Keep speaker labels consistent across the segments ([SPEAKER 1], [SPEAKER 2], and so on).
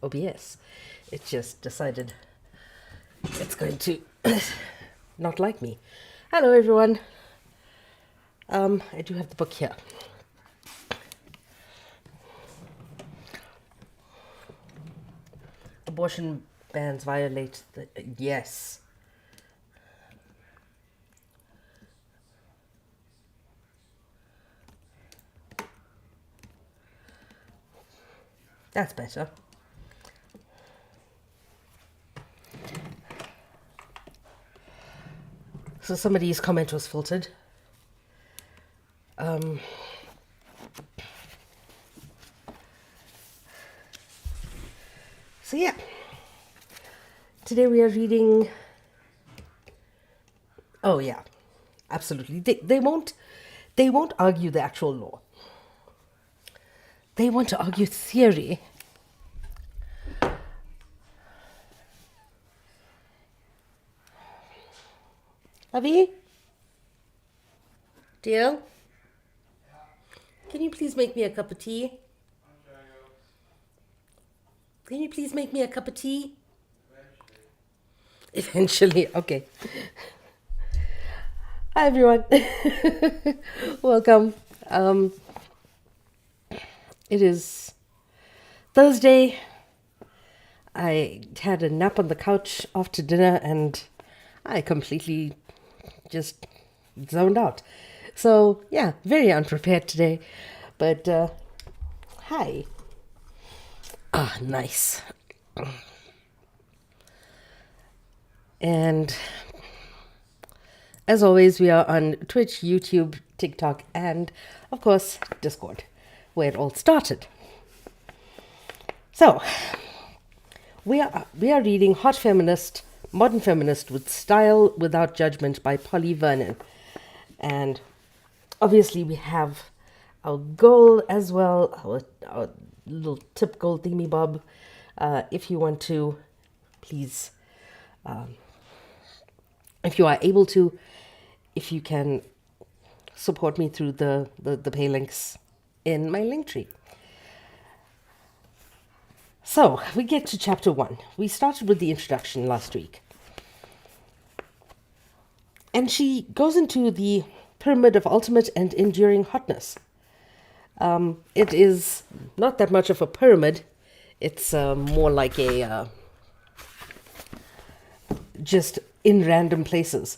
[SPEAKER 1] OBS. It just decided it's going to not like me. Hello, everyone. I do have the book here. Abortion bans violate the... Yes. That's better. So somebody's comment was filtered. So yeah, today we are reading. Oh yeah, absolutely. They won't argue the actual law. They want to argue theory. Avi? Dear? Can you please make me a cup of tea? Can you please make me a cup of tea? Eventually, okay. Hi everyone. Welcome. It is Thursday. I had a nap on the couch after dinner and I completely just zoned out. So yeah, very unprepared today. But hi. Ah, nice. And as always, we are on Twitch, YouTube, TikTok, and of course, Discord, where it all started. So, we are reading Hot Feminist, Modern Feminist with Style Without Judgment by Vernon. And obviously we have our goal as well, our little tip goal thingy bob. If you want to, please, if you are able to, if you can support me through the pay links in my link tree. So we get to chapter 1. We started with the introduction last week. And she goes into the pyramid of ultimate and enduring hotness. It is not that much of a pyramid. It's more like a just in random places.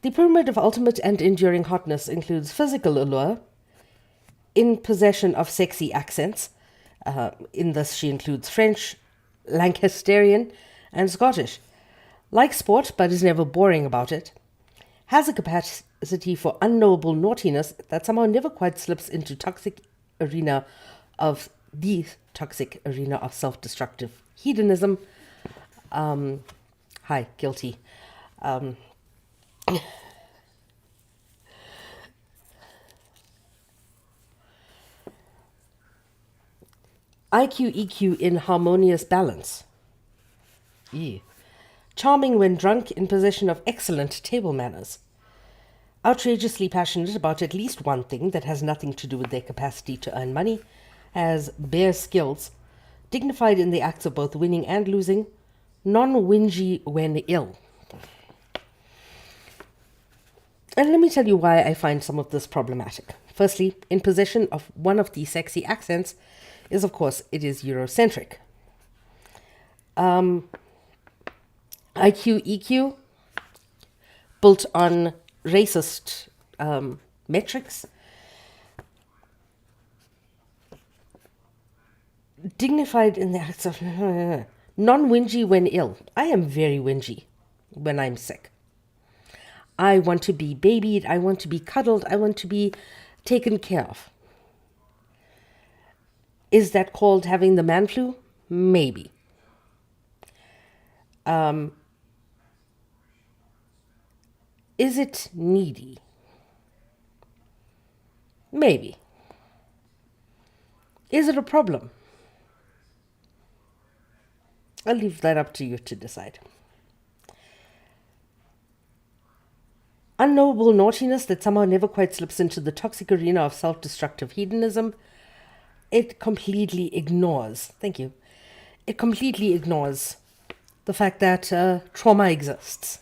[SPEAKER 1] The pyramid of ultimate and enduring hotness includes physical allure, in possession of sexy accents. In this, she includes French, Lancasterian, and Scottish. Likes sport, but is never boring about it. Has a capacity for unknowable naughtiness that somehow never quite slips into the toxic arena of self-destructive hedonism. Hi, guilty. IQ EQ in harmonious balance. Ew. Charming when drunk, in possession of excellent table manners. Outrageously passionate about at least one thing that has nothing to do with their capacity to earn money. Has bare skills. Dignified in the acts of both winning and losing. Non-whingy when ill. And let me tell you why I find some of this problematic. Firstly, in possession of one of the sexy accents is, of course, it is Eurocentric. IQ EQ, built on racist metrics. Dignified in the acts of non-whingy when ill. I am very whingy when I'm sick. I want to be babied, I want to be cuddled, I want to be taken care of. Is that called having the man flu? Maybe. Is it needy? Maybe. Is it a problem? I'll leave that up to you to decide. Unknowable naughtiness that somehow never quite slips into the toxic arena of self-destructive hedonism. It completely ignores, thank you, It completely ignores the fact that trauma exists.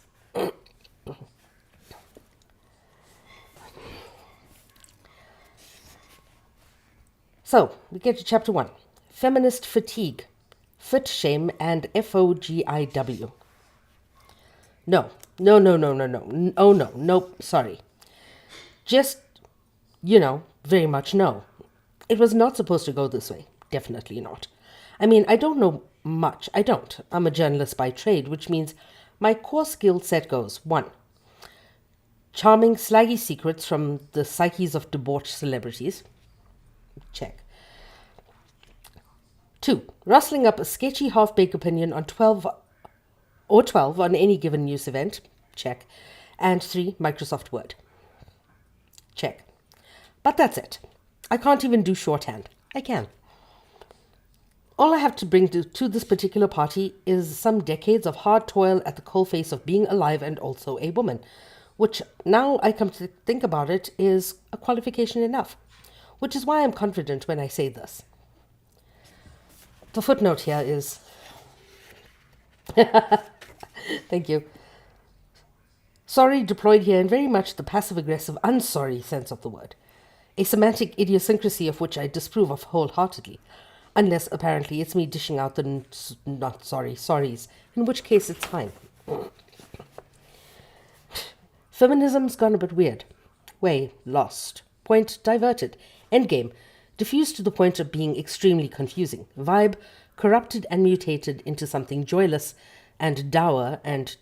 [SPEAKER 1] So, we get to chapter 1. Feminist fatigue, fit shame, and FOGIW. No. Oh no, nope, sorry. Just, very much no. It was not supposed to go this way. Definitely not. I mean, I don't know much. I don't. I'm a journalist by trade, which means my core skill set goes 1. Charming, slaggy secrets from the psyches of debauched celebrities. Check. 2. Rustling up a sketchy half-baked opinion on 12 on any given news event. Check. And 3. Microsoft Word. Check. But that's it. I can't even do shorthand. I can. All I have to bring to this particular party is some decades of hard toil at the coalface of being alive and also a woman, which, now I come to think about it, is a qualification enough, which is why I'm confident when I say this. The footnote here is... Thank you. Sorry deployed here in very much the passive-aggressive unsorry sense of the word, a semantic idiosyncrasy of which I disapprove of wholeheartedly, unless apparently it's me dishing out the not sorry sorries, in which case it's fine. Feminism's gone a bit weird. Way lost. Point diverted. Endgame diffused to the point of being extremely confusing. Vibe corrupted and mutated into something joyless and dour and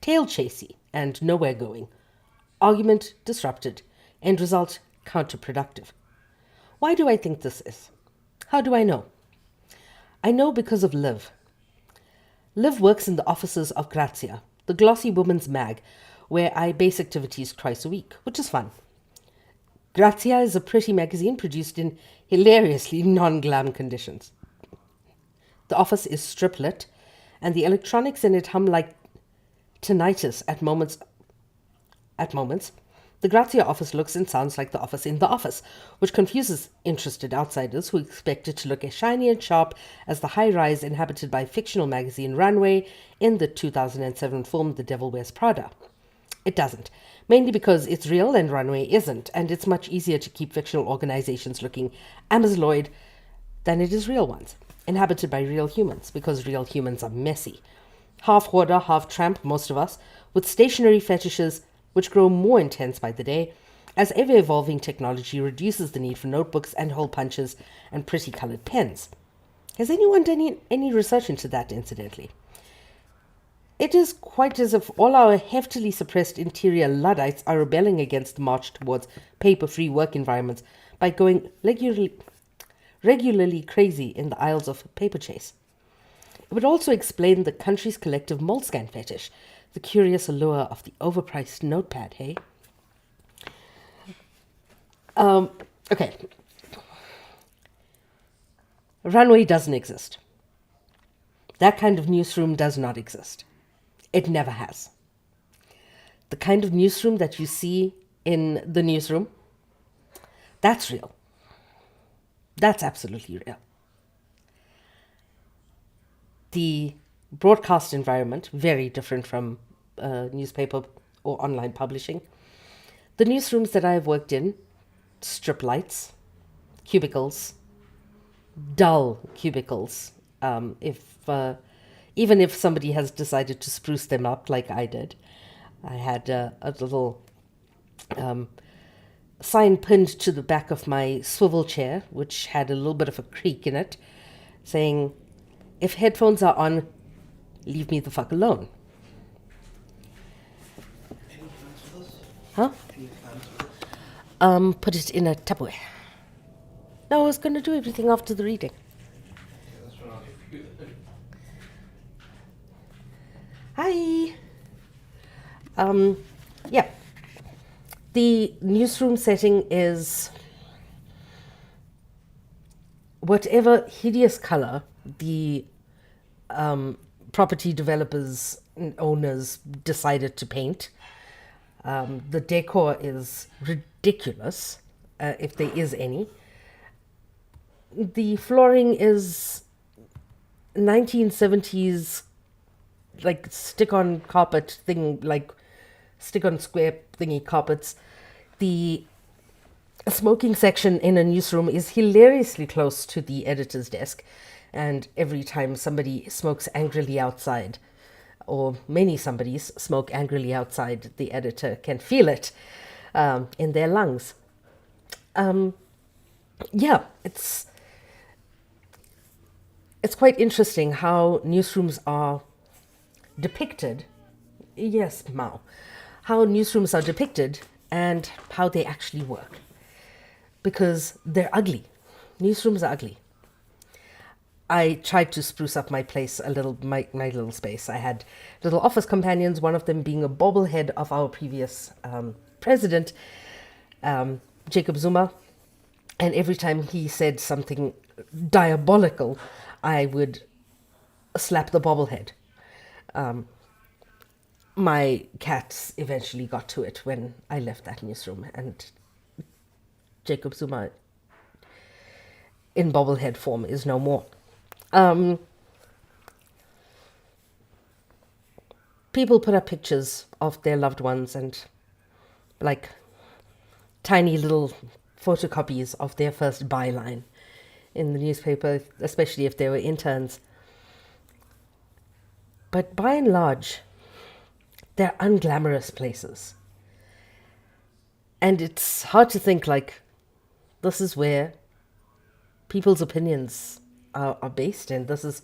[SPEAKER 1] tail-chasey and nowhere going. Argument disrupted. End result counterproductive. Why do I think this is? How do I know? I know because of Liv. Liv works in the offices of Grazia, the glossy woman's mag, where I base activities twice a week, which is fun. Grazia is a pretty magazine produced in hilariously non-glam conditions. The office is strip-lit, and the electronics in it hum like tinnitus at moments. The Grazia office looks and sounds like the office in The Office, which confuses interested outsiders who expect it to look as shiny and sharp as the high-rise inhabited by fictional magazine Runway in the 2007 film The Devil Wears Prada. It doesn't, mainly because it's real and Runway isn't, and it's much easier to keep fictional organizations looking amazloid than it is real ones, inhabited by real humans, because real humans are messy. Half hoarder, half tramp, most of us, with stationary fetishes which grow more intense by the day, as ever-evolving technology reduces the need for notebooks and hole punches and pretty colored pens. Has anyone done any research into that, incidentally? It is quite as if all our heftily suppressed interior Luddites are rebelling against the march towards paper-free work environments by going regularly crazy in the aisles of Paper Chase. It would also explain the country's collective molescan fetish, the curious allure of the overpriced notepad, hey? Okay. Runway doesn't exist. That kind of newsroom does not exist. It never has. The kind of newsroom that you see in the newsroom, that's real. That's absolutely real. The broadcast environment, very different from newspaper or online publishing. The newsrooms that I've worked in, strip lights, cubicles, dull cubicles. Even if somebody has decided to spruce them up like I did. I had a little sign pinned to the back of my swivel chair, which had a little bit of a creak in it, saying, "If headphones are on, leave me the fuck alone."
[SPEAKER 2] Any plans for this?
[SPEAKER 1] Huh?
[SPEAKER 2] Any plans for this?
[SPEAKER 1] Put it in a Tupperware. No, I was going to do everything after the reading.
[SPEAKER 2] Yeah, that's what I'll do for you.
[SPEAKER 1] Hi. Yeah. The newsroom setting is whatever hideous color the property developers and owners decided to paint. The decor is ridiculous, if there is any. The flooring is 1970s like stick on carpet thing, like stick on square thingy carpets. The smoking section in a newsroom is hilariously close to the editor's desk, and every time somebody smokes angrily outside, or many somebodies smoke angrily outside, the editor can feel it in their lungs. Yeah, it's quite interesting how newsrooms are depicted. Yes, Mao. How newsrooms are depicted and how they actually work. Because they're ugly. Newsrooms are ugly. I tried to spruce up my place a little, my little space. I had little office companions, one of them being a bobblehead of our previous president, Jacob Zuma. And every time he said something diabolical, I would slap the bobblehead. My cats eventually got to it when I left that newsroom, and Jacob Zuma in bobblehead form is no more. People put up pictures of their loved ones and like tiny little photocopies of their first byline in the newspaper, especially if they were interns. But by and large, they're unglamorous places. And it's hard to think like this is where people's opinions are based in. This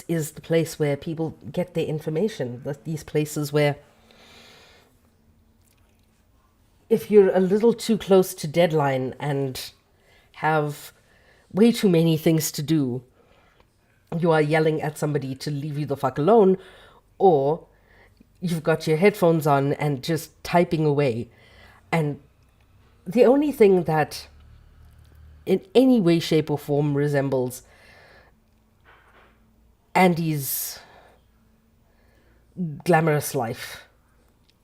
[SPEAKER 1] is the place where people get their information. These places where if you're a little too close to deadline and have way too many things to do, you are yelling at somebody to leave you the fuck alone, or you've got your headphones on and just typing away. And the only thing that in any way, shape, or form resembles Andy's glamorous life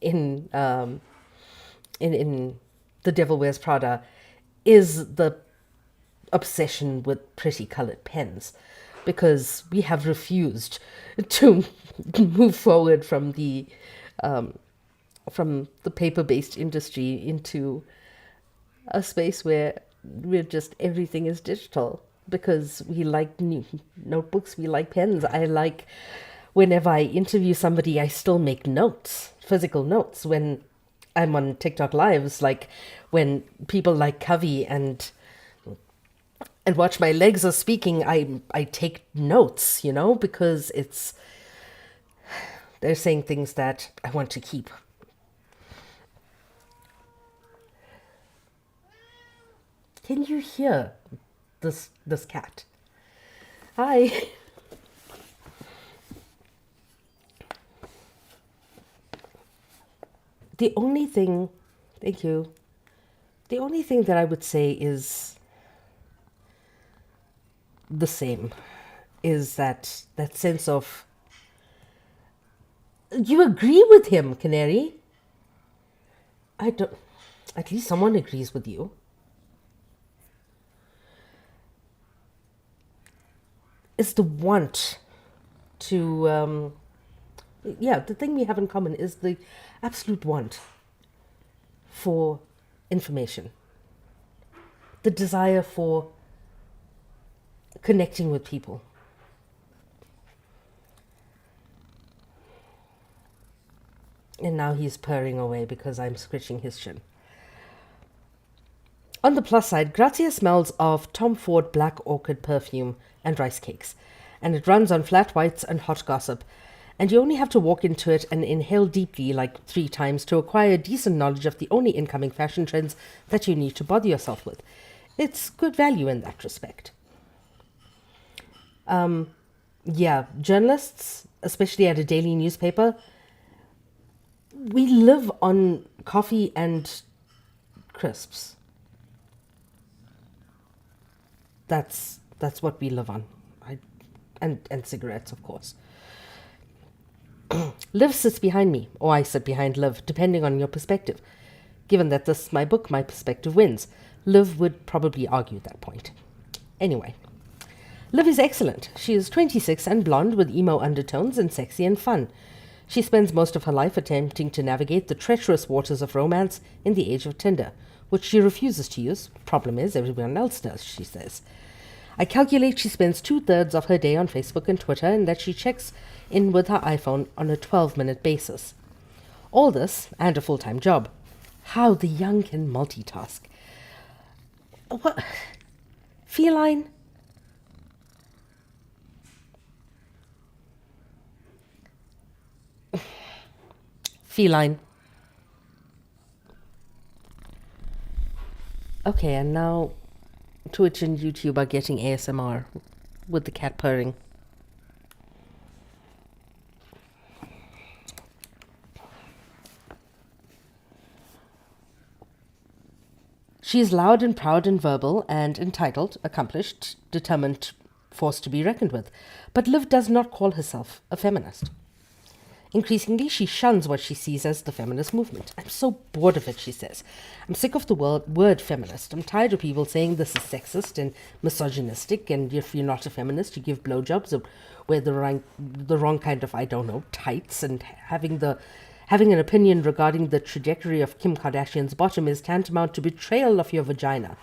[SPEAKER 1] in The Devil Wears Prada is the obsession with pretty colored pens, because we have refused to move forward from the paper-based industry into a space where we're just everything is digital, because we like new notebooks, we like pens. I like, whenever I interview somebody, I still make notes, physical notes. When I'm on TikTok lives, like when people like Covey and watch my legs are speaking, I take notes, because they're saying things that I want to keep. Can you hear this cat? Hi. The only thing, thank you. The only thing that I would say is the same, is that sense of, you agree with him, Canary. I don't, at least someone agrees with you. Is the want to, the thing we have in common is the absolute want for information, the desire for connecting with people. And now he's purring away because I'm scratching his chin. On the plus side, Grazia smells of Tom Ford Black Orchid perfume and rice cakes, and it runs on flat whites and hot gossip, and you only have to walk into it and inhale deeply like 3 times to acquire decent knowledge of the only incoming fashion trends that you need to bother yourself with. It's good value in that respect. Journalists, especially at a daily newspaper, we live on coffee and crisps. That's what we live on. And cigarettes, of course. Liv sits behind me, or I sit behind Liv, depending on your perspective. Given that this is my book, my perspective wins. Liv would probably argue that point. Anyway, Liv is excellent. She is 26 and blonde with emo undertones and sexy and fun. She spends most of her life attempting to navigate the treacherous waters of romance in the age of Tinder, which she refuses to use. Problem is, everyone else does, she says. I calculate she spends 2/3 of her day on Facebook and Twitter, and that she checks in with her iPhone on a 12-minute basis. All this, and a full-time job. How the young can multitask. What? Feline? Feline. Okay, and now Twitch and YouTube are getting ASMR with the cat purring. She is loud and proud and verbal and entitled, accomplished, determined, force to be reckoned with. But Liv does not call herself a feminist. Increasingly, she shuns what she sees as the feminist movement. I'm so bored of it, she says. I'm sick of the word feminist. I'm tired of people saying this is sexist and misogynistic, and if you're not a feminist, you give blowjobs or wear the wrong kind of, I don't know, tights, and having an opinion regarding the trajectory of Kim Kardashian's bottom is tantamount to betrayal of your vagina.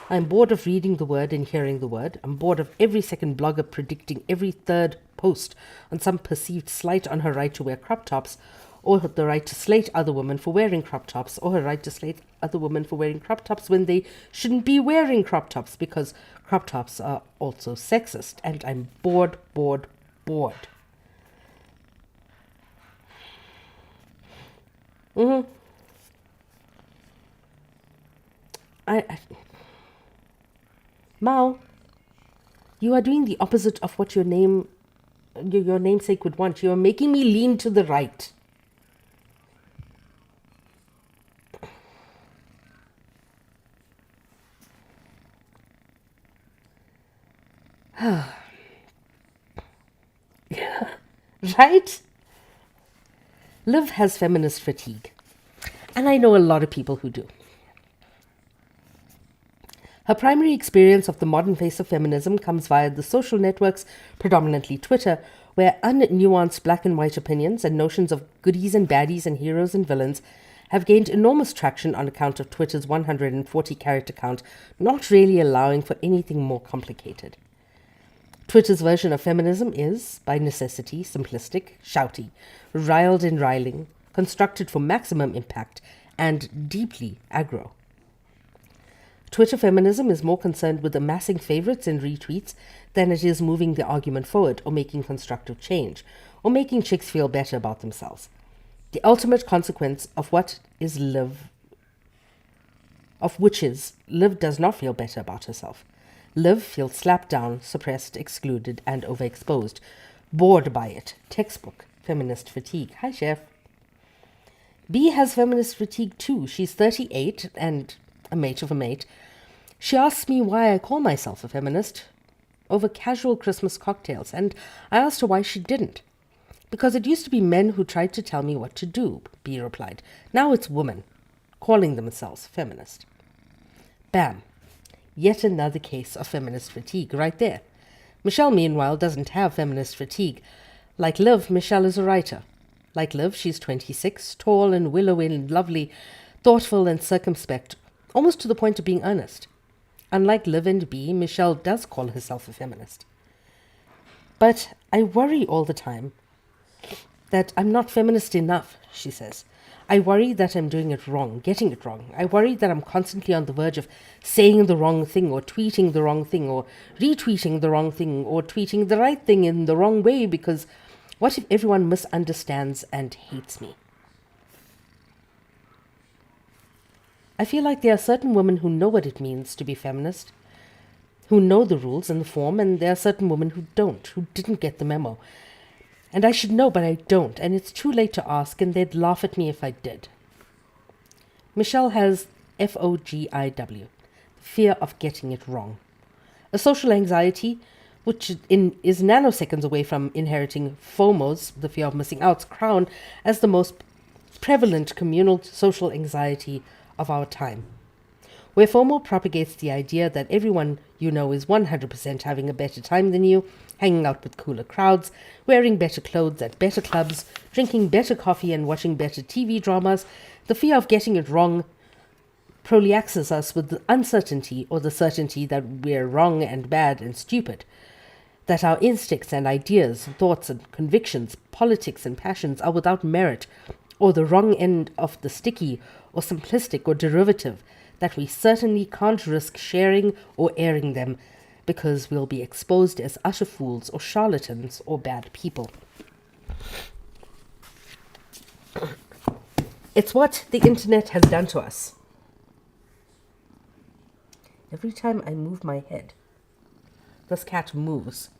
[SPEAKER 1] I'm bored of reading the word and hearing the word. I'm bored of every second blogger predicting every third post on some perceived slight on her right to wear crop tops, or the right to slate other women for wearing crop tops, or her right to slate other women for wearing crop tops when they shouldn't be wearing crop tops, because crop tops are also sexist. And I'm bored. Mao, you are doing the opposite of what your namesake would want. You are making me lean to the right. Right? Liv has feminist fatigue, and I know a lot of people who do. Her primary experience of the modern face of feminism comes via the social networks, predominantly Twitter, where unnuanced black and white opinions and notions of goodies and baddies and heroes and villains have gained enormous traction on account of Twitter's 140-character count, not really allowing for anything more complicated. Twitter's version of feminism is, by necessity, simplistic, shouty, riled and riling, constructed for maximum impact, and deeply aggro. Twitter feminism is more concerned with amassing favorites and retweets than it is moving the argument forward or making constructive change, or making chicks feel better about themselves. The ultimate consequence of which is Liv does not feel better about herself. Liv feels slapped down, suppressed, excluded, and overexposed. Bored by it. Textbook feminist fatigue. Hi, Chef. B has feminist fatigue too. She's 38 and a mate of a mate. She asks me why I call myself a feminist over casual Christmas cocktails, and I asked her why she didn't. Because it used to be men who tried to tell me what to do, B replied. Now it's women calling themselves feminist. Bam. Yet another case of feminist fatigue right there. Michelle, meanwhile, doesn't have feminist fatigue. Like Liv, Michelle is a writer. Like Liv, she's 26, tall and willowy and lovely, thoughtful and circumspect, almost to the point of being earnest. Unlike Liv and B, Michelle does call herself a feminist. But I worry all the time that I'm not feminist enough, she says. I worry that I'm doing it wrong, getting it wrong. I worry that I'm constantly on the verge of saying the wrong thing, or tweeting the wrong thing, or retweeting the wrong thing, or tweeting the right thing in the wrong way, because what if everyone misunderstands and hates me? I feel like there are certain women who know what it means to be feminist, who know the rules and the form, and there are certain women who don't, who didn't get the memo. And I should know, but I don't, and it's too late to ask, and they'd laugh at me if I did. Michelle has FOGIW, fear of getting it wrong. A social anxiety which is nanoseconds away from inheriting FOMO's, the fear of missing out's, crown as the most prevalent communal social anxiety of our time. where FOMO propagates the idea that everyone you know is 100% having a better time than you, hanging out with cooler crowds, wearing better clothes at better clubs, drinking better coffee and watching better TV dramas. The fear of getting it wrong proliaxes us with the uncertainty or the certainty that we're wrong and bad and stupid, that our instincts and ideas, thoughts and convictions, politics and passions are without merit, or the wrong end of the sticky or simplistic or derivative, that we certainly can't risk sharing or airing them because we'll be exposed as utter fools or charlatans or bad people. It's what the internet has done to us. Every time I move my head, this cat moves.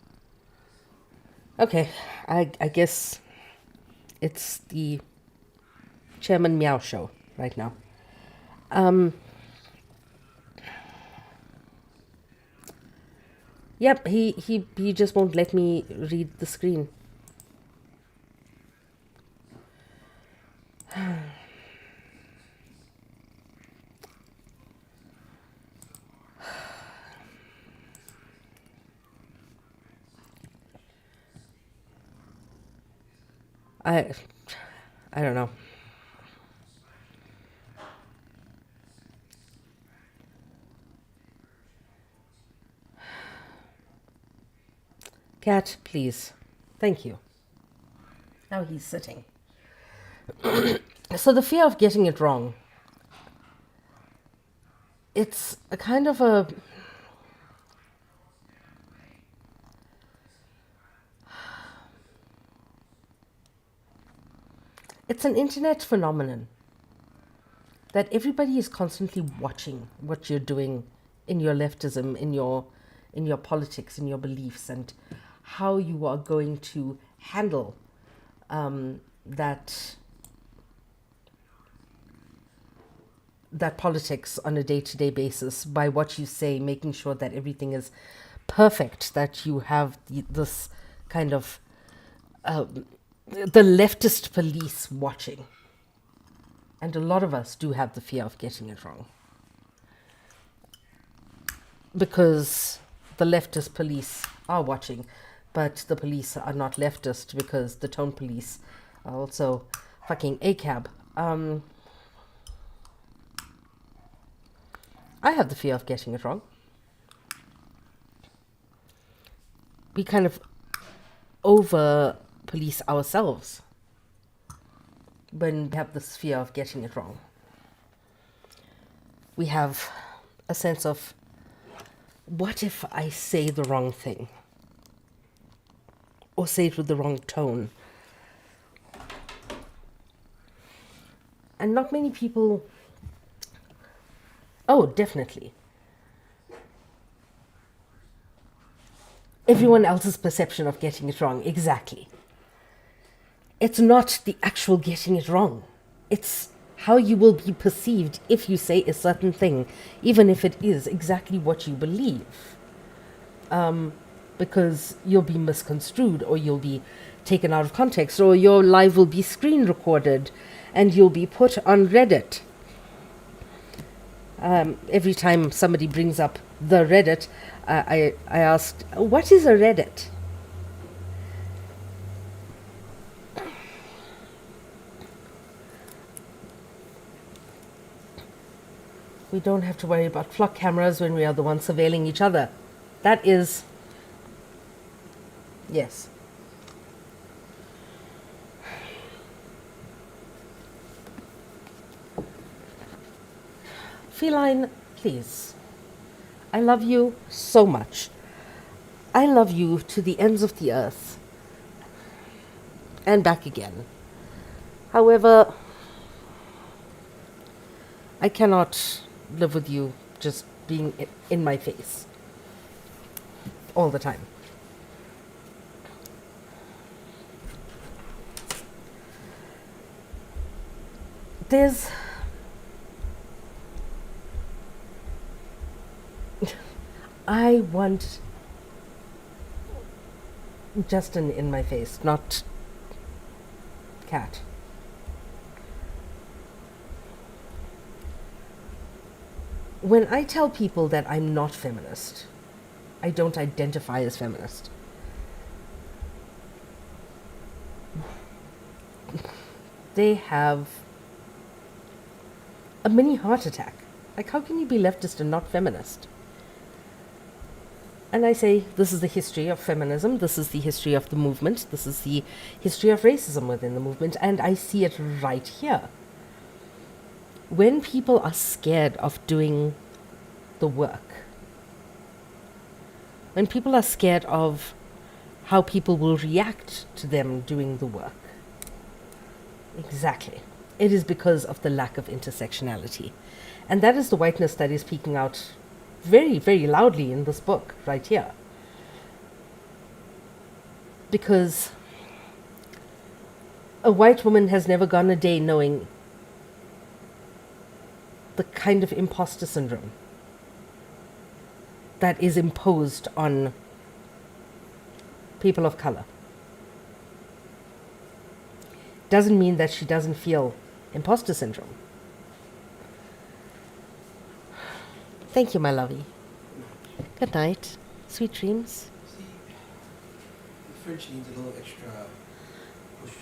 [SPEAKER 1] Okay, I guess it's the Chairman Meow show right now. Yep, he just won't let me read the screen. I don't know. Cat, please. Thank you. Now he's sitting. So the fear of getting it wrong. It's a kind of a... It's an internet phenomenon that everybody is constantly watching what you're doing in your leftism, in your politics, in your beliefs, and how you are going to handle that politics on a day-to-day basis by what you say, making sure that everything is perfect, that you have this kind of the leftist police watching. And a lot of us do have the fear of getting it wrong, because the leftist police are watching, but the police are not leftist because the tone police are also fucking ACAB. I have the fear of getting it wrong. We kind of over police ourselves when we have this fear of getting it wrong. We have a sense of, what if I say the wrong thing? Or say it with the wrong tone? And not many people... Oh, definitely. Everyone else's perception of getting it wrong, exactly. It's not the actual getting it wrong. It's how you will be perceived if you say a certain thing, even if it is exactly what you believe. Because you'll be misconstrued, or you'll be taken out of context, or your live will be screen recorded, and you'll be put on Reddit. Every time somebody brings up the Reddit, I asked, what is a Reddit? We don't have to worry about flock cameras when we are the ones surveilling each other. That is... Yes. Feline, please. I love you so much. I love you to the ends of the earth. And back again. However, I cannot live with you just being in my face all the time. There's... I want Justin in my face, not Cat. when I tell people that I'm not feminist, I don't identify as feminist, they have a mini heart attack. Like, how can you be leftist and not feminist? And I say, this is the history of feminism, this is the history of the movement, this is the history of racism within the movement, and I see it right here. When people are scared of doing the work, when people are scared of how people will react to them doing the work, exactly, it is because of the lack of intersectionality. And that is the whiteness that is peeking out very, very loudly in this book right here. Because a white woman has never gone a day knowing the kind of imposter syndrome that is imposed on people of color. Doesn't mean that she doesn't feel imposter syndrome. Thank you, my lovey. Good night. Sweet dreams.
[SPEAKER 2] See, the fridge needs a little extra push to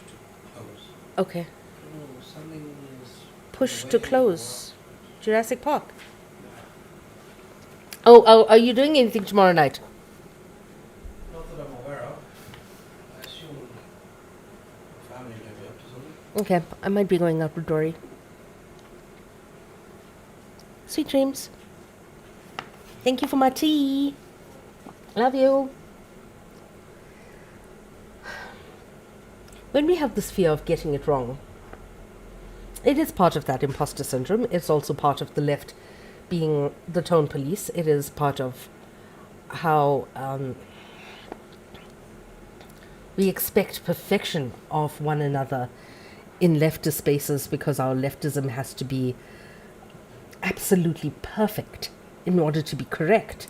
[SPEAKER 2] close.
[SPEAKER 1] Okay.
[SPEAKER 2] I don't know, something is
[SPEAKER 1] Push
[SPEAKER 2] away
[SPEAKER 1] to
[SPEAKER 2] or-
[SPEAKER 1] close. Jurassic Park. Oh, are you doing anything tomorrow night?
[SPEAKER 2] Not that I'm aware of. I assume the family may be up to something.
[SPEAKER 1] Okay, I might be going out with Dory. Sweet dreams. Thank you for my tea. Love you. When we have this fear of getting it wrong, it is part of that imposter syndrome. It's also part of the left being the tone police. It is part of how we expect perfection of one another in leftist spaces because our leftism has to be absolutely perfect in order to be correct.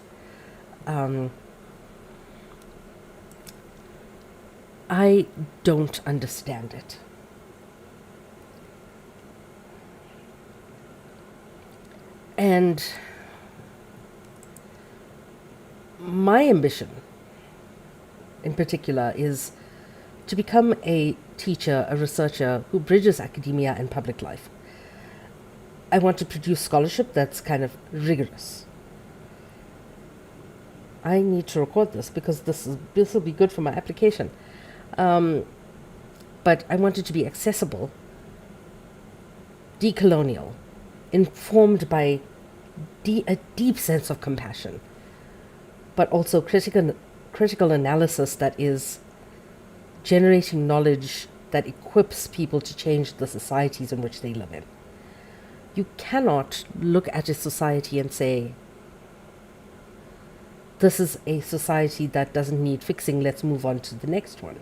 [SPEAKER 1] I don't understand it. And my ambition, in particular, is to become a teacher, a researcher who bridges academia and public life. I want to produce scholarship that's kind of rigorous. I need to record this because this will be good for my application. But I want it to be accessible, decolonial, informed by a deep sense of compassion, but also critical analysis that is generating knowledge that equips people to change the societies in which they live in. You cannot look at a society and say, this is a society that doesn't need fixing, let's move on to the next one.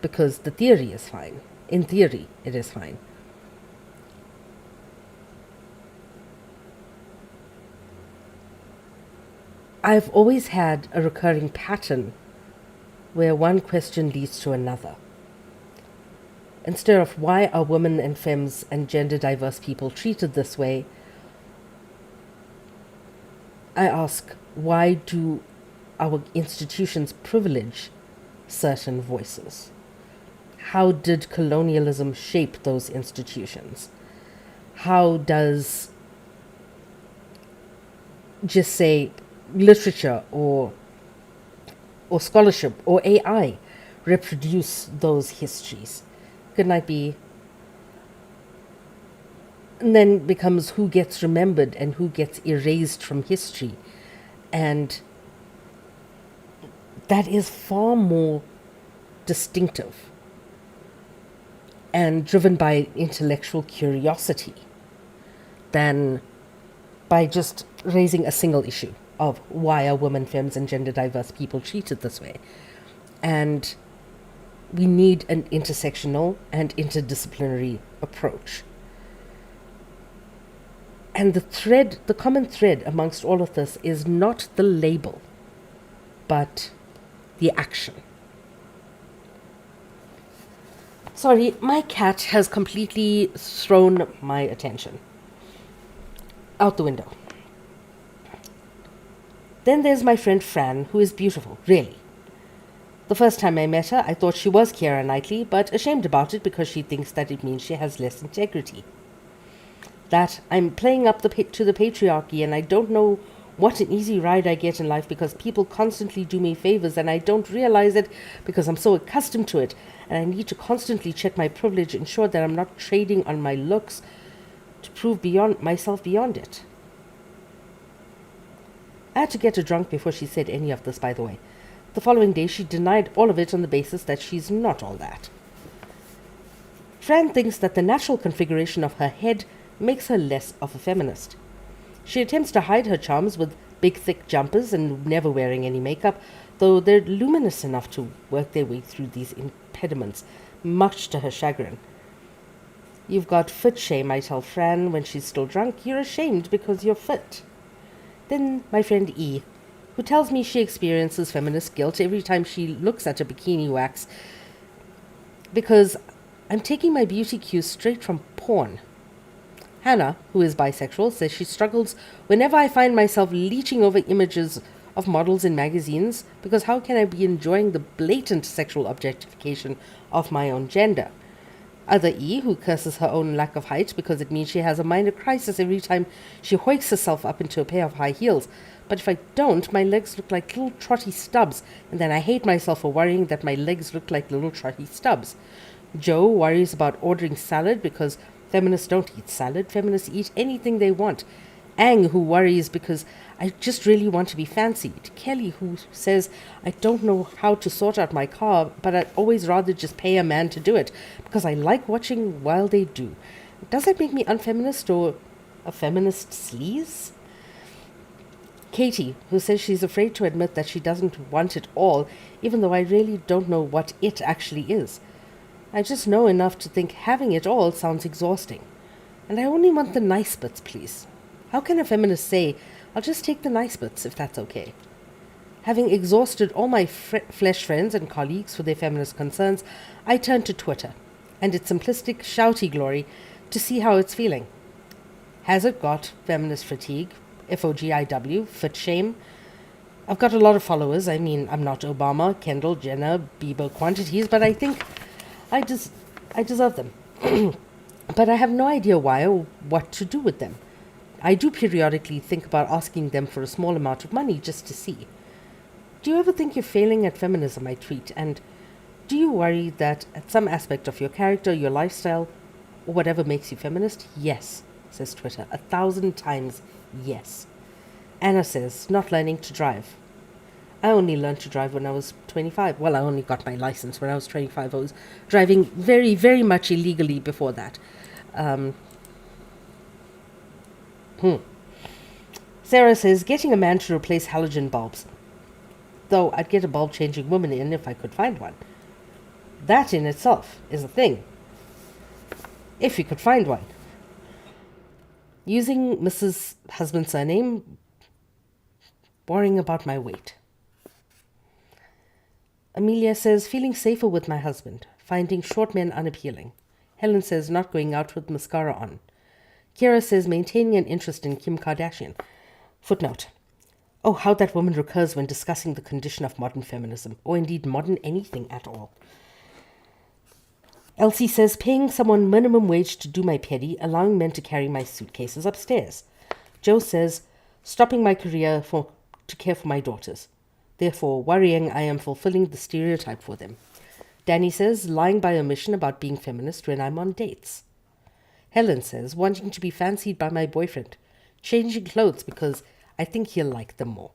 [SPEAKER 1] Because the theory is fine. In theory, it is fine. I've always had a recurring pattern where one question leads to another. Instead of why are women and femmes and gender diverse people treated this way, I ask, why do our institutions privilege certain voices? How did colonialism shape those institutions? How does, just say, literature or scholarship or AI reproduce those histories? Could not be, and then becomes who gets remembered and who gets erased from history. And that is far more distinctive and driven by intellectual curiosity than by just raising a single issue of why are women, femmes, and gender diverse people treated this way. And we need an intersectional and interdisciplinary approach. And the common thread amongst all of this is not the label, but the action. Sorry, my cat has completely thrown my attention. Out the window. Then there's my friend Fran, who is beautiful, really. The first time I met her, I thought she was Keira Knightley, but ashamed about it because she thinks that it means she has less integrity. That I'm playing up to the patriarchy, and I don't know what an easy ride I get in life because people constantly do me favors and I don't realize it because I'm so accustomed to it, and I need to constantly check my privilege, ensure that I'm not trading on my looks to prove myself beyond it. I had to get her drunk before she said any of this, by the way. The following day, she denied all of it on the basis that she's not all that. Fran thinks that the natural configuration of her head makes her less of a feminist. She attempts to hide her charms with big, thick jumpers and never wearing any makeup, though they're luminous enough to work their way through these impediments, much to her chagrin. You've got fit shame, I tell Fran when she's still drunk. You're ashamed because you're fit. Then my friend E, who tells me she experiences feminist guilt every time she looks at a bikini wax because I'm taking my beauty cues straight from porn. Hannah, who is bisexual, says she struggles whenever I find myself leeching over images of models in magazines because how can I be enjoying the blatant sexual objectification of my own gender? Other E, who curses her own lack of height because it means she has a minor crisis every time she hoists herself up into a pair of high heels. But if I don't, my legs look like little trotty stubs, and then I hate myself for worrying that my legs look like little trotty stubs. Joe worries about ordering salad because feminists don't eat salad. Feminists eat anything they want. Ang, who worries because I just really want to be fancied. Kelly, who says I don't know how to sort out my car, but I'd always rather just pay a man to do it because I like watching while they do. Does that make me unfeminist or a feminist sleaze? Katie, who says she's afraid to admit that she doesn't want it all, even though I really don't know what it actually is. I just know enough to think having it all sounds exhausting. And I only want the nice bits, please. How can a feminist say, I'll just take the nice bits if that's okay? Having exhausted all my flesh friends and colleagues for their feminist concerns, I turn to Twitter and its simplistic, shouty glory to see how it's feeling. Has it got feminist fatigue, FOGIW, fit shame? I've got a lot of followers. I mean, I'm not Obama, Kendall, Jenner, Bieber quantities, but I think I deserve them. But I have no idea why or what to do with them. I do periodically think about asking them for a small amount of money just to see. Do you ever think you're failing at feminism, I tweet, and do you worry that at some aspect of your character, your lifestyle, or whatever makes you feminist? Yes, says Twitter, 1,000 times yes. Anna says, not learning to drive. I only learned to drive when I was 25. Well, I only got my license when I was 25. I was driving very, very much illegally before that. Sarah says, getting a man to replace halogen bulbs. Though I'd get a bulb-changing woman in if I could find one. That in itself is a thing. If you could find one. Using Mrs. Husband's surname, worrying about my weight. Amelia says, feeling safer with my husband, finding short men unappealing. Helen says, not going out with mascara on. Kira says, maintaining an interest in Kim Kardashian. Footnote. Oh, how that woman recurs when discussing the condition of modern feminism, or indeed modern anything at all. Elsie says, paying someone minimum wage to do my pedi, allowing men to carry my suitcases upstairs. Joe says, stopping my career to care for my daughters. Therefore, worrying I am fulfilling the stereotype for them. Danny says, lying by omission about being feminist when I'm on dates. Helen says, wanting to be fancied by my boyfriend. Changing clothes because I think he'll like them more.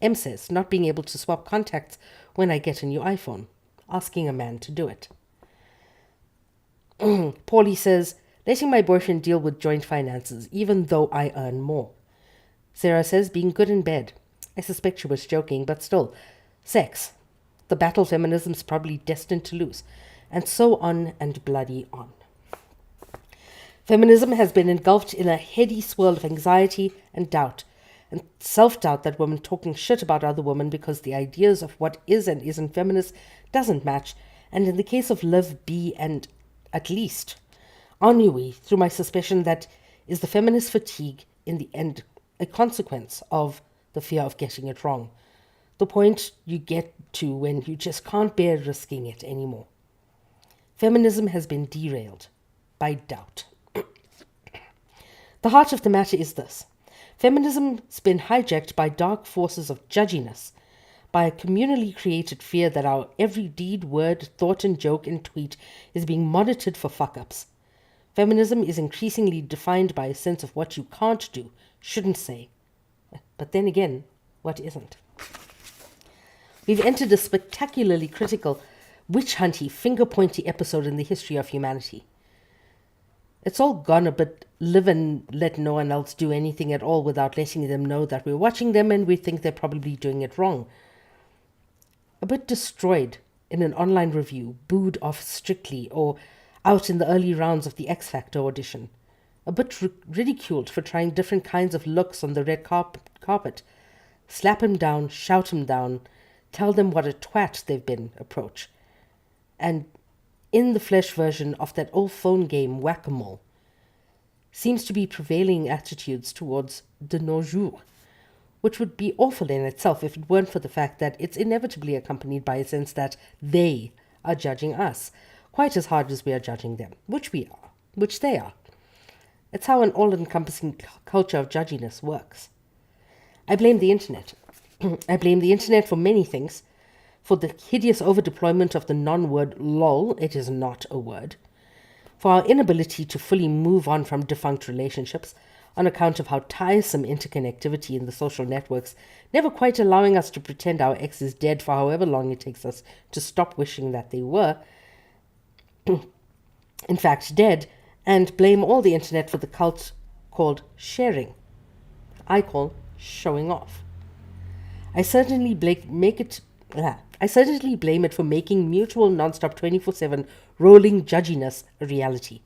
[SPEAKER 1] M says, not being able to swap contacts when I get a new iPhone. Asking a man to do it. Paulie says, letting my boyfriend deal with joint finances, even though I earn more. Sarah says, being good in bed. I suspect she was joking, but still. Sex. The battle feminism's probably destined to lose. And so on and bloody on. Feminism has been engulfed in a heady swirl of anxiety and doubt, and self-doubt that women talking shit about other women because the ideas of what is and isn't feminist doesn't match, and in the case of Liv, B, and at least ennui through my suspicion that is the feminist fatigue in the end, a consequence of the fear of getting it wrong. The point you get to when you just can't bear risking it anymore. Feminism has been derailed by doubt. The heart of the matter is this. Feminism's been hijacked by dark forces of judginess, by a communally created fear that our every deed, word, thought and joke and tweet is being monitored for fuck-ups. Feminism is increasingly defined by a sense of what you can't do, shouldn't say. But then again, what isn't? We've entered a spectacularly critical, witch-hunty, finger-pointy episode in the history of humanity. It's all gone a bit live and let no one else do anything at all without letting them know that we're watching them and we think they're probably doing it wrong. A bit destroyed in an online review, booed off strictly, or out in the early rounds of the X Factor audition. A bit ridiculed for trying different kinds of looks on the red carpet. Slap him down, shout him down, tell them what a twat they've been approach. And in the flesh version of that old phone game Whack-A-Mole seems to be prevailing attitudes towards de nos jours, which would be awful in itself if it weren't for the fact that it's inevitably accompanied by a sense that they are judging us, quite as hard as we are judging them, which they are. It's how an all-encompassing culture of judginess works. I blame the internet. I blame the internet for many things. For the hideous overdeployment of the non-word lol, it is not a word. For our inability to fully move on from defunct relationships, on account of how tiresome interconnectivity in the social networks, never quite allowing us to pretend our ex is dead for however long it takes us to stop wishing that they were, in fact dead, and blame all the internet for the cult called sharing. I call showing off. I certainly blame it for making mutual non-stop 24/7 rolling judginess a reality.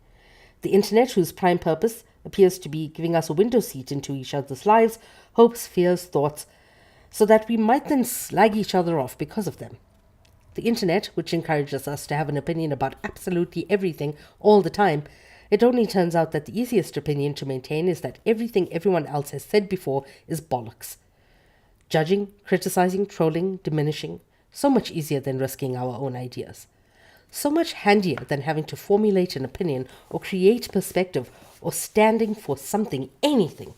[SPEAKER 1] The internet, whose prime purpose appears to be giving us a window seat into each other's lives, hopes, fears, thoughts, so that we might then slag each other off because of them. The internet, which encourages us to have an opinion about absolutely everything all the time, it only turns out that the easiest opinion to maintain is that everything everyone else has said before is bollocks. Judging, criticizing, trolling, diminishing, so much easier than risking our own ideas. So much handier than having to formulate an opinion or create perspective or standing for something, anything,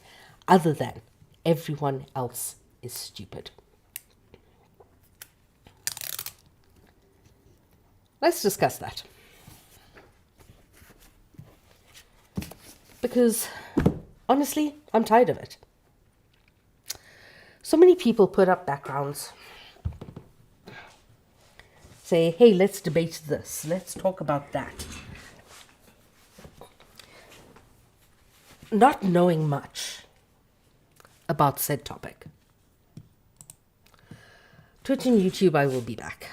[SPEAKER 1] other than everyone else is stupid. Let's discuss that. Because, honestly, I'm tired of it. So many people put up backgrounds, say, hey, let's debate this, let's talk about that. Not knowing much about said topic. Twitch and YouTube, I will be back.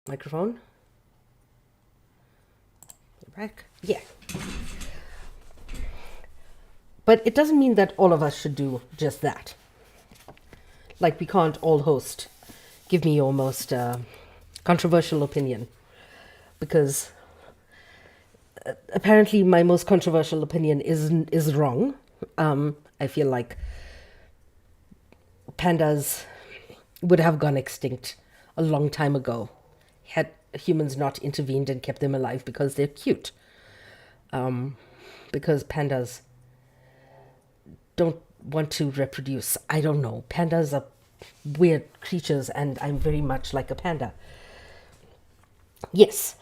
[SPEAKER 1] Microphone. Back. Yeah. But it doesn't mean that all of us should do just that. Like, we can't all host give me your most controversial opinion, because apparently my most controversial opinion is wrong. I feel like pandas would have gone extinct a long time ago had humans not intervened and kept them alive because they're cute. Because pandas don't want to reproduce. I don't know. Pandas are weird creatures, and I'm very much like a panda. Yes,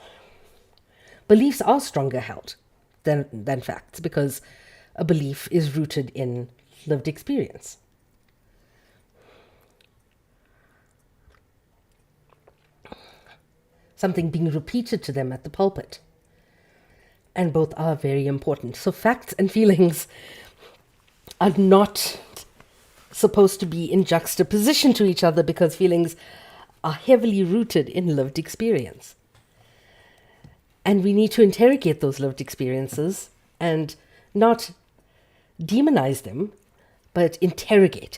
[SPEAKER 1] beliefs are stronger held than facts, because a belief is rooted in lived experience. Something being repeated to them at the pulpit. And both are very important. So facts and feelings are not supposed to be in juxtaposition to each other, because feelings are heavily rooted in lived experience. And we need to interrogate those lived experiences and not demonize them, but interrogate.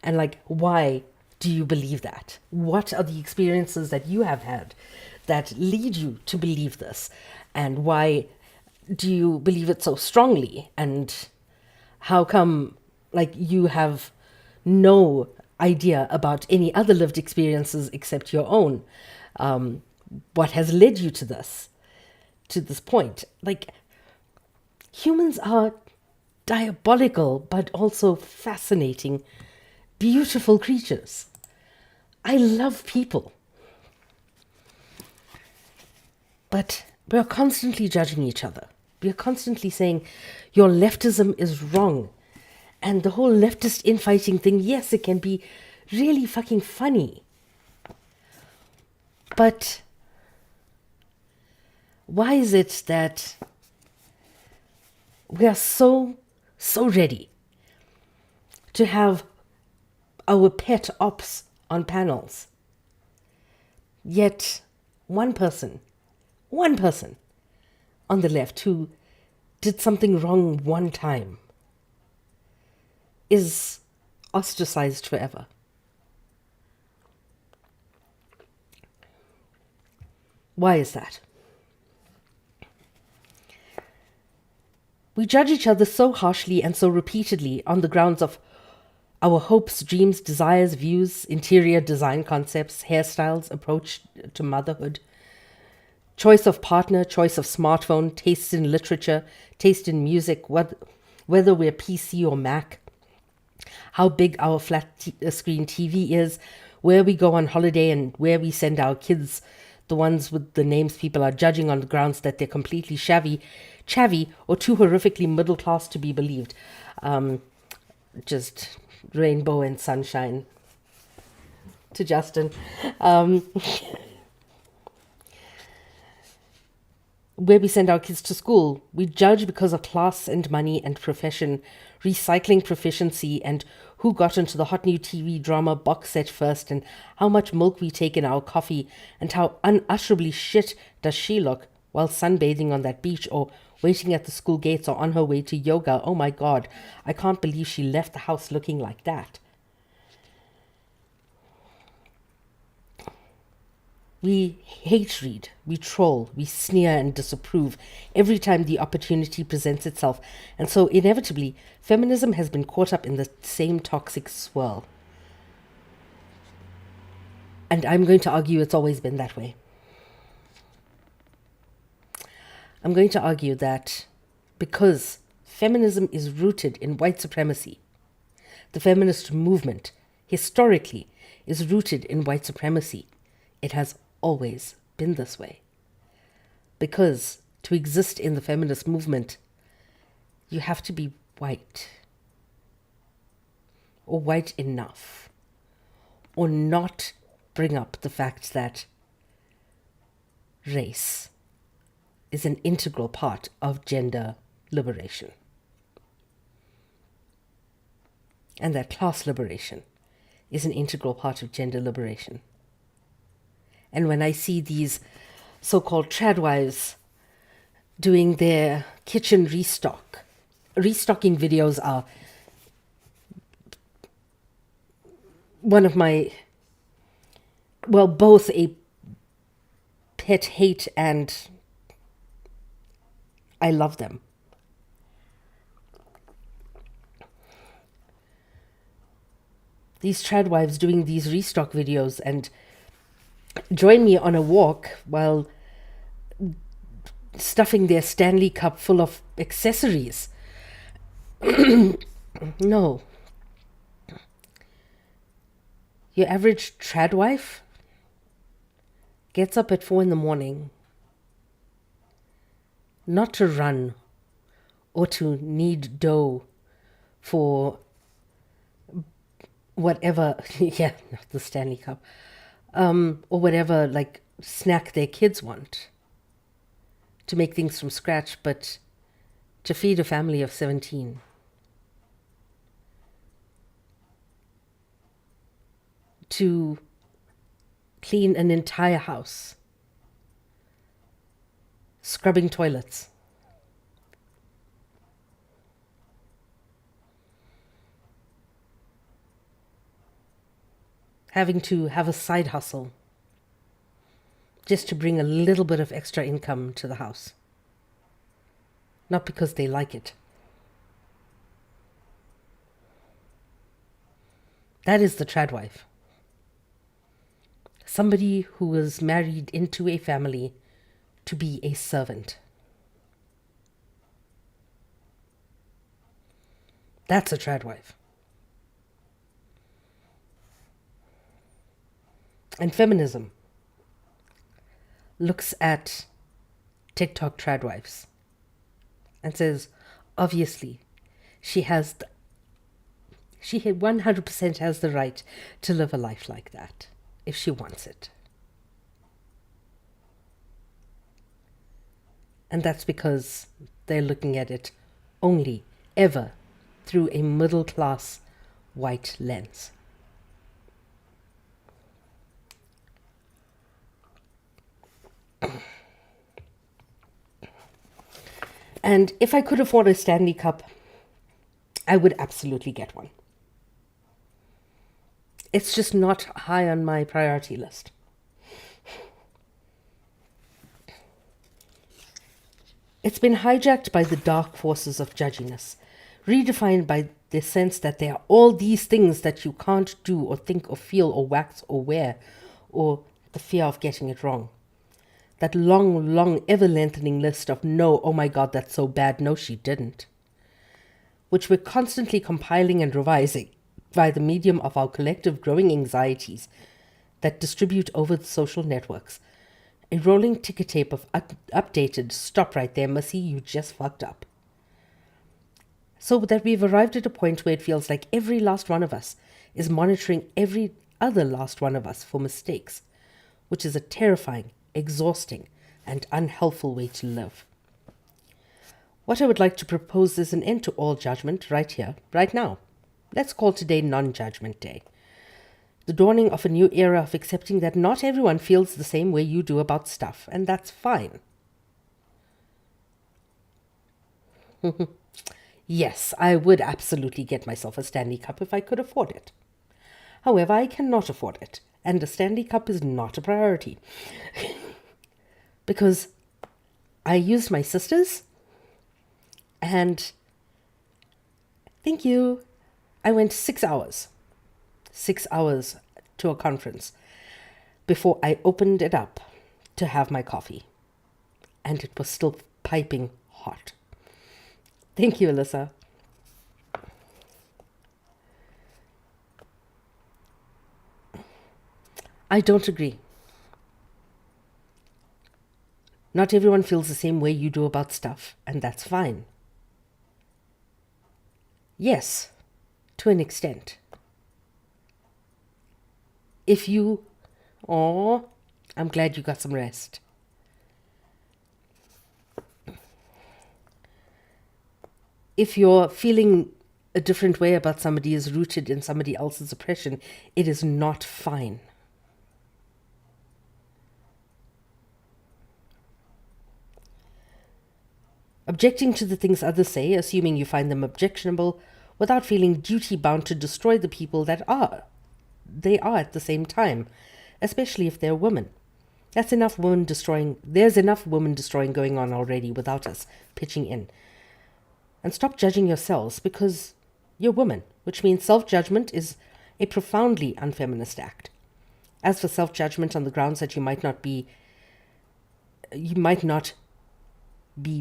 [SPEAKER 1] And like, why do you believe that? What are the experiences that you have had that lead you to believe this? And why do you believe it so strongly? And how come, like, you have no idea about any other lived experiences except your own? What has led you to this point? Like, humans are diabolical, but also fascinating, beautiful creatures. I love people. But we're constantly judging each other. We're constantly saying, your leftism is wrong. And the whole leftist infighting thing, yes, it can be really fucking funny. But why is it that we are so ready to have our pet ops on panels, yet one person on the left who did something wrong one time is ostracized forever? Why is that? We judge each other so harshly and so repeatedly on the grounds of our hopes, dreams, desires, views, interior design concepts, hairstyles, approach to motherhood, choice of partner, choice of smartphone, taste in literature, taste in music, whether we're PC or Mac, how big our flat screen TV is, where we go on holiday, and where we send our kids, the ones with the names people are judging on the grounds that they're completely chavvy, or too horrifically middle class to be believed. Just rainbow and sunshine to Justin. Where we send our kids to school, we judge because of class and money and profession, recycling proficiency, and who got into the hot new TV drama box set first, and how much milk we take in our coffee, and how unutterably shit does she look while sunbathing on that beach, or waiting at the school gates, or on her way to yoga. Oh my God, I can't believe she left the house looking like that. We hate read, we troll, we sneer and disapprove every time the opportunity presents itself. And so inevitably, feminism has been caught up in the same toxic swirl. And I'm going to argue it's always been that way. I'm going to argue that because feminism is rooted in white supremacy, the feminist movement historically is rooted in white supremacy. It has always been this way. Because to exist in the feminist movement, you have to be white, or white enough, or not bring up the fact that race is an integral part of gender liberation, and that class liberation is an integral part of gender liberation. And when I see these so-called tradwives doing their kitchen restocking videos are one of my, well, both a pet hate and I love them. These tradwives doing these restock videos and join me on a walk while stuffing their Stanley Cup full of accessories. No. Your average tradwife gets up at 4 a.m, not to run or to knead dough for whatever, yeah, not the Stanley Cup, or whatever like snack their kids want, to make things from scratch, but to feed a family of 17. To clean an entire house, scrubbing toilets, having to have a side hustle just to bring a little bit of extra income to the house. Not because they like it. That is the tradwife. Somebody who was married into a family to be a servant. That's a tradwife. And feminism looks at TikTok tradwives and says, obviously, she 100% has the right to live a life like that if she wants it. And that's because they're looking at it only, ever, through a middle-class white lens. And if I could afford a Stanley Cup, I would absolutely get one. It's just not high on my priority list. It's been hijacked by the dark forces of judginess, redefined by the sense that there are all these things that you can't do or think or feel or wax or wear, or the fear of getting it wrong. That long, long, ever-lengthening list of no, oh my God, that's so bad, no, she didn't, which we're constantly compiling and revising by the medium of our collective growing anxieties that distribute over the social networks. A rolling ticker tape of updated, stop right there, Missy, you just fucked up. So that we've arrived at a point where it feels like every last one of us is monitoring every other last one of us for mistakes, which is a terrifying, exhausting, and unhelpful way to live. What I would like to propose is an end to all judgment right here, right now. Let's call today Non-Judgment Day. The dawning of a new era of accepting that not everyone feels the same way you do about stuff, and that's fine. Yes, I would absolutely get myself a Stanley Cup if I could afford it. However, I cannot afford it, and a Stanley Cup is not a priority. Because I used my sister's, and thank you, I went 6 hours. 6 hours to a conference before I opened it up to have my coffee. And it was still piping hot. Thank you, Alyssa. I don't agree. Not everyone feels the same way you do about stuff, and that's fine. Yes, to an extent. If you, I'm glad you got some rest. If you're feeling a different way about somebody is rooted in somebody else's oppression, it is not fine. objecting to the things others say, assuming you find them objectionable, without feeling duty-bound to destroy the people they are at the same time, especially if they're women. There's enough women destroying going on already without us pitching in. And stop judging yourselves because you're women, which means self-judgment is a profoundly unfeminist act. As for self-judgment on the grounds that you might not be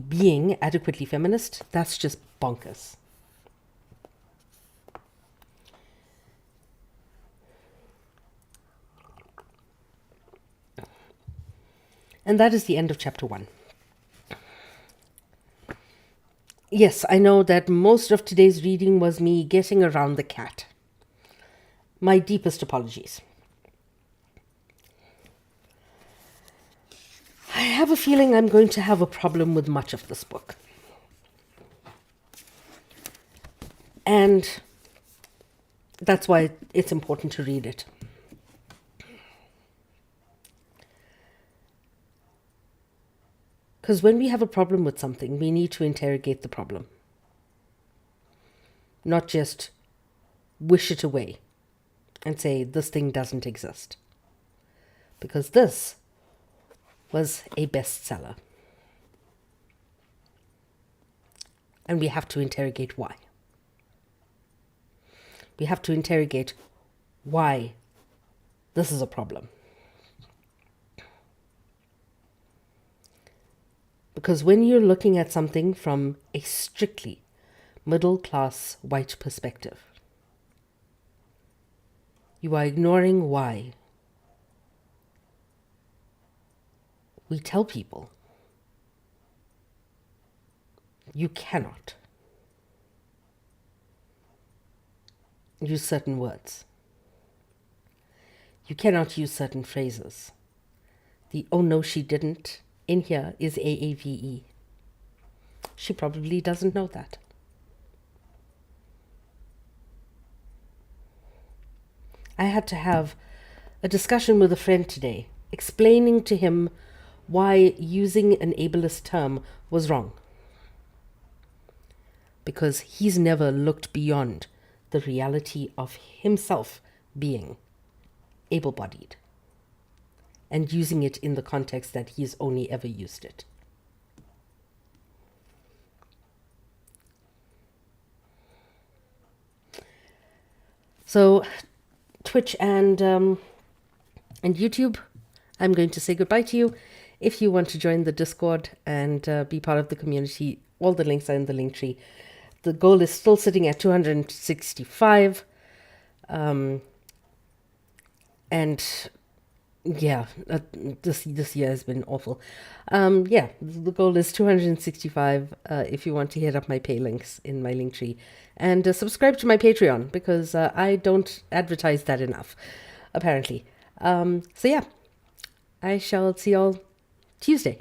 [SPEAKER 1] being adequately feminist, that's just bonkers. And that is the end of chapter 1. Yes, I know that most of today's reading was me getting around the cat. My deepest apologies. I have a feeling I'm going to have a problem with much of this book. And that's why it's important to read it. Because when we have a problem with something, we need to interrogate the problem. Not just wish it away and say, this thing doesn't exist. Because this was a bestseller. And we have to interrogate why. We have to interrogate why this is a problem. Because when you're looking at something from a strictly middle-class white perspective, you are ignoring why we tell people you cannot use certain words. You cannot use certain phrases. The "oh no, she didn't" in here is AAVE. She probably doesn't know that. I had to have a discussion with a friend today, explaining to him why using an ableist term was wrong. Because he's never looked beyond the reality of himself being able-bodied and using it in the context that he's only ever used it. So Twitch and YouTube, I'm going to say goodbye to you. If you want to join the Discord and be part of the community, all the links are in the link tree. The goal is still sitting at 265. And yeah, this year has been awful. Yeah, the goal is 265 if you want to hit up my pay links in my link tree. And subscribe to my Patreon because I don't advertise that enough, apparently. So yeah, I shall see y'all Tuesday.